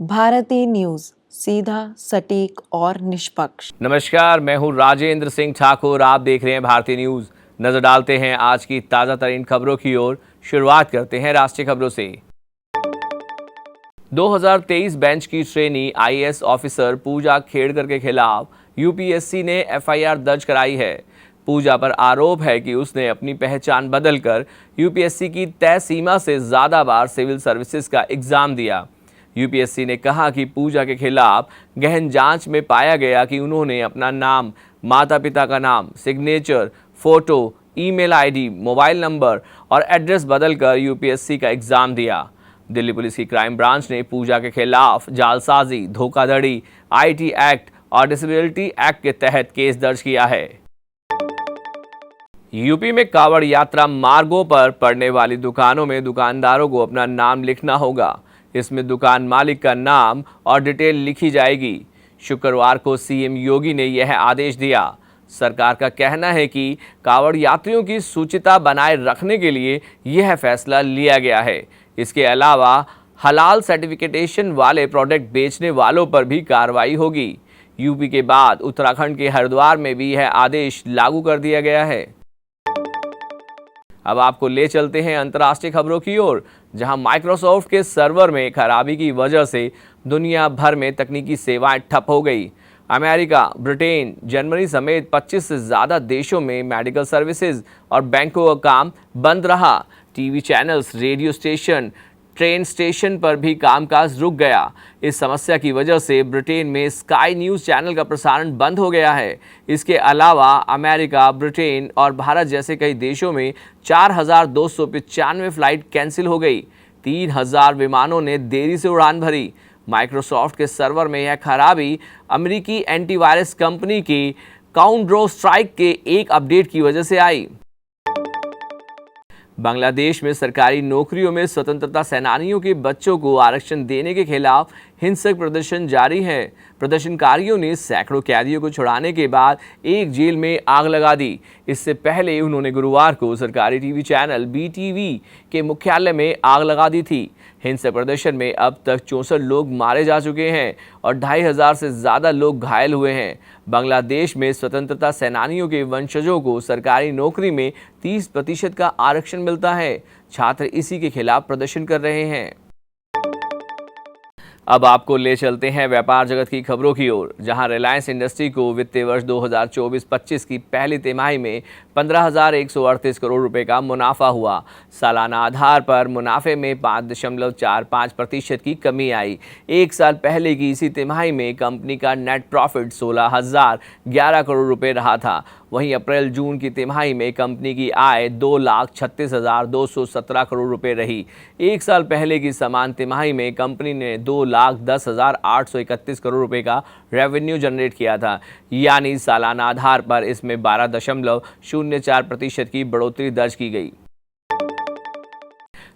भारतीय न्यूज, सीधा, सटीक और निष्पक्ष। नमस्कार, मैं हूं राजेंद्र सिंह ठाकुर। आप देख रहे हैं भारतीय न्यूज। नजर डालते हैं आज की ताजा तरीन खबरों की ओर। शुरुआत करते हैं राष्ट्रीय खबरों से। 2023 बैच की ट्रेनी आईएएस ऑफिसर पूजा खेड़कर के खिलाफ यूपीएससी ने एफआईआर दर्ज कराई है। पूजा पर आरोप है कि उसने अपनी पहचान बदलकर यूपीएससी की तय सीमा से ज्यादा बार सिविल सर्विसेज का एग्जाम दिया। यूपीएससी ने कहा कि पूजा के खिलाफ गहन जांच में पाया गया कि उन्होंने अपना नाम, माता पिता का नाम, signature, photo, email ID, mobile number और एड्रेस बदलकर यूपीएससी का एग्जाम दिया। दिल्ली पुलिस की क्राइम ब्रांच ने पूजा के खिलाफ जालसाजी, धोखाधड़ी, आईटी एक्ट और डिसेबिलिटी एक्ट के तहत केस दर्ज किया है। यूपी में कांवड़ यात्रा मार्गों पर पड़ने वाली दुकानों में दुकानदारों को अपना नाम लिखना होगा। इसमें दुकान मालिक का नाम और डिटेल लिखी जाएगी। शुक्रवार को सीएम योगी ने यह आदेश दिया। सरकार का कहना है कि कांवड़ यात्रियों की सूचिता बनाए रखने के लिए यह फैसला लिया गया है। इसके अलावा हलाल सर्टिफिकेशन वाले प्रोडक्ट बेचने वालों पर भी कार्रवाई होगी। यूपी के बाद उत्तराखंड के हरिद्वार में भी यह आदेश लागू कर दिया गया है। अब आपको ले चलते हैं अंतर्राष्ट्रीय खबरों की ओर, जहां माइक्रोसॉफ्ट के सर्वर में खराबी की वजह से दुनिया भर में तकनीकी सेवाएं ठप हो गई। अमेरिका, ब्रिटेन, जर्मनी समेत 25 से ज़्यादा देशों में मेडिकल सर्विसेज और बैंकों का काम बंद रहा। TV channels, radio station, train station पर भी कामकाज रुक गया। इस समस्या की वजह से ब्रिटेन में स्काई न्यूज़ चैनल का प्रसारण बंद हो गया है। इसके अलावा अमेरिका, ब्रिटेन और भारत जैसे कई देशों में 4,295 फ्लाइट कैंसिल हो गई। 3,000 विमानों ने देरी से उड़ान भरी। माइक्रोसॉफ्ट के सर्वर में यह खराबी अमेरिकी एंटीवायरस कंपनी की काउंटर स्ट्राइक के एक अपडेट की वजह से आई। बांग्लादेश में सरकारी नौकरियों में स्वतंत्रता सेनानियों के बच्चों को आरक्षण देने के खिलाफ हिंसक प्रदर्शन जारी है। प्रदर्शनकारियों ने सैकड़ों कैदियों को छुड़ाने के बाद एक जेल में आग लगा दी। इससे पहले उन्होंने गुरुवार को सरकारी टीवी चैनल बीटीवी के मुख्यालय में आग लगा दी थी। हिंसक प्रदर्शन में अब तक 64 लोग मारे जा चुके हैं और 2,500 से ज़्यादा लोग घायल हुए हैं। बांग्लादेश में स्वतंत्रता सेनानियों के वंशजों को सरकारी नौकरी में 30% का आरक्षण मिलता है। छात्र इसी के खिलाफ प्रदर्शन कर रहे हैं। अब आपको ले चलते हैं व्यापार जगत की खबरों की ओर, जहां रिलायंस इंडस्ट्री को वित्तीय वर्ष 2024-25 की पहली तिमाही में 15,138 करोड़ रुपए का मुनाफा हुआ। सालाना आधार पर मुनाफे में 5.45% की कमी आई। एक साल पहले की इसी तिमाही में कंपनी का नेट प्रॉफिट 16,011 करोड़ रुपए रहा था। वहीं अप्रैल जून की तिमाही में कंपनी की आय 2,36,217 करोड़ रुपए रही। एक साल पहले की समान तिमाही में कंपनी ने 2,10,831 करोड़ रुपए का रेवेन्यू जनरेट किया था। यानी सालाना आधार पर इसमें 12.04% की बढ़ोतरी दर्ज की गई।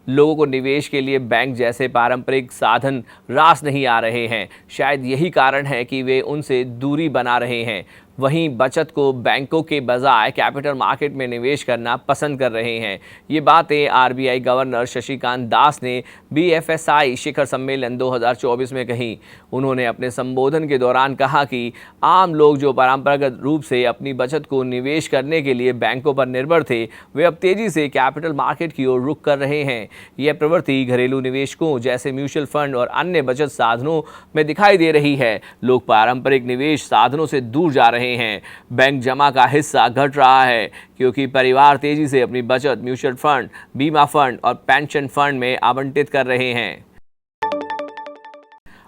लोगों को निवेश के लिए बैंक जैसे पारंपरिक साधन रास नहीं आ रहे हैं। शायद यही कारण है कि वे उनसे दूरी बना रहे हैं। वहीं बचत को बैंकों के बजाय कैपिटल मार्केट में निवेश करना पसंद कर रहे हैं। ये बातें आरबीआई गवर्नर शक्तिकांत दास ने बीएफएसआई शिखर सम्मेलन 2024 में कही। उन्होंने अपने संबोधन के दौरान कहा कि आम लोग जो परंपरागत रूप से अपनी बचत को निवेश करने के लिए बैंकों पर निर्भर थे, वे अब तेजी से कैपिटल मार्केट की ओर रुख कर रहे हैं। यह प्रवृत्ति घरेलू निवेशकों जैसे म्यूचुअल फंड और अन्य बचत साधनों में दिखाई दे रही है। लोग पारंपरिक निवेश साधनों से दूर जा रहे हैं। बैंक जमा का हिस्सा घट रहा है क्योंकि परिवार तेजी से अपनी बचत म्यूचुअल फंड, बीमा फंड और पेंशन फंड में आवंटित कर रहे हैं।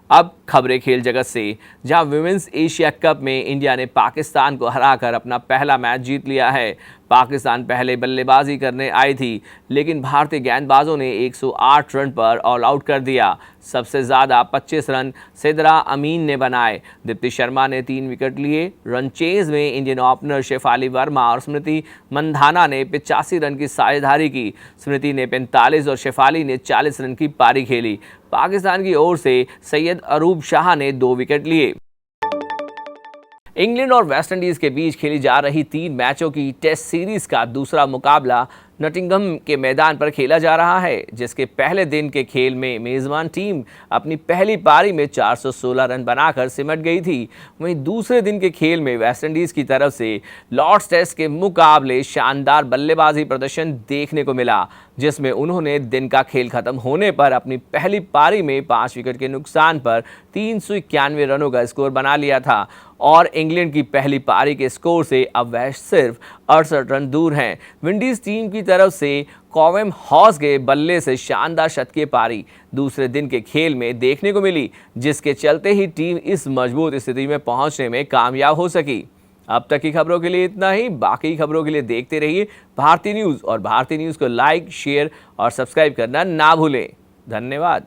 अब खबरें खेल जगत से, जहां विमेंस एशिया कप में इंडिया ने पाकिस्तान को हराकर अपना पहला मैच जीत लिया है। पाकिस्तान पहले बल्लेबाजी करने आई थी, लेकिन भारतीय गेंदबाजों ने 108 रन पर ऑल आउट कर दिया। सबसे ज़्यादा 25 रन सिद्रा अमीन ने बनाए। दीप्ति शर्मा ने 3 विकेट लिए। रन चेज में इंडियन ओपनर शेफाली वर्मा और स्मृति मंधाना ने 85 रन की साझेदारी की। स्मृति ने 45 और शेफाली ने 40 रन की पारी खेली। पाकिस्तान की ओर से सैयद अरूब शाह ने 2 विकेट लिए। इंग्लैंड और वेस्टइंडीज के बीच खेली जा रही 3 मैचों की टेस्ट सीरीज का दूसरा मुकाबला नटिंघम के मैदान पर खेला जा रहा है, जिसके पहले दिन के खेल में मेजबान टीम अपनी पहली पारी में 416 रन बनाकर सिमट गई थी। वहीं दूसरे दिन के खेल में वेस्टइंडीज की तरफ से लॉर्ड्स टेस्ट के मुकाबले शानदार बल्लेबाजी प्रदर्शन देखने को मिला, जिसमें उन्होंने दिन का खेल खत्म होने पर अपनी पहली पारी में 5 विकेट के नुकसान पर 391 रनों का स्कोर बना लिया था और इंग्लैंड की पहली पारी के स्कोर से अब वह सिर्फ 68 रन दूर हैं। विंडीज टीम की तरफ से कॉवेम हॉस के बल्ले से शानदार शतकीय पारी दूसरे दिन के खेल में देखने को मिली, जिसके चलते ही टीम इस मजबूत स्थिति में पहुंचने में कामयाब हो सकी। अब तक की खबरों के लिए इतना ही। बाकी खबरों के लिए देखते रहिए भारती न्यूज़ और भारती न्यूज़ को लाइक, शेयर और सब्सक्राइब करना ना भूलें। धन्यवाद।